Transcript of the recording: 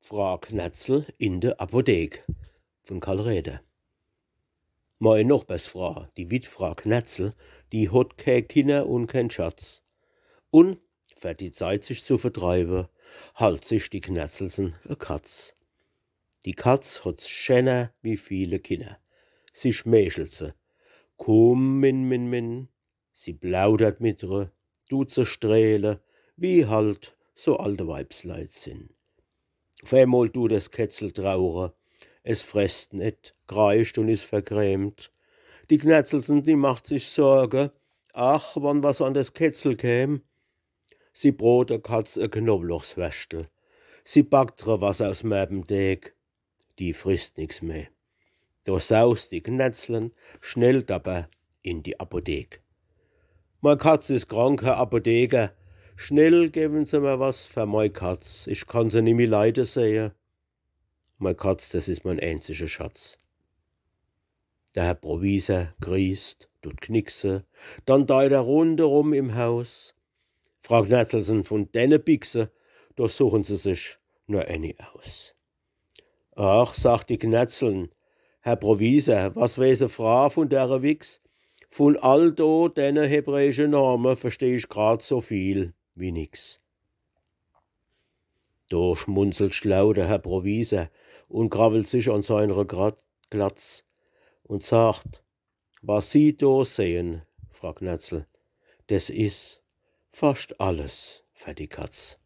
Frau Knätzl in der Apothek von Karl Rede. Meine Nachbarsfrau, die Witfrau Knätzl, die hat kein Kinder und kein Schatz. Und, für die Zeit sich zu vertreiben, halt sich die Knätzlsen a Katz. Die Katz hat's schöner wie viele Kinder. Sie schmächelt se. Komm, min. Sie plaudert mit ihr, tut se strähle, wie halt so alte Weibsleid sind. Auf einmal tut das Kätzl trauern. Es fresst net, kreischt und is vergrämt. Die Knätzelsen, die macht sich Sorge. Ach, wann was an das Kätzl käm. Sie brot der Katz a Knoblauchswästel. Sie backt ihr was aus Merbendeeg. Die frisst nix mehr. Da saust die Knätzlen schnell dabei in die Apothek. Meine Katz ist krank, Herr Apotheker. Schnell geben Sie mir was für meine Katz. Ich kann sie nimmer leiden sehen. Meine Katz, das ist mein einziger Schatz. Der Herr Provisor grießt, tut knickse, dann deit er rundherum im Haus. Frau Knätzelsen, von denen Bixen, da suchen sie sich nur eine aus. Ach, sagt die Knätzeln, Herr Provisor, was weiß eine Frau von der Wix? Von all do denen hebräischen Namen versteh ich grad so viel wie nix. Da schmunzelt schlau der Herr Provisor und krabbelt sich an seiner Glatz und sagt, was Sie da sehen, Frau Knätzl, das ist fast alles für die Katz.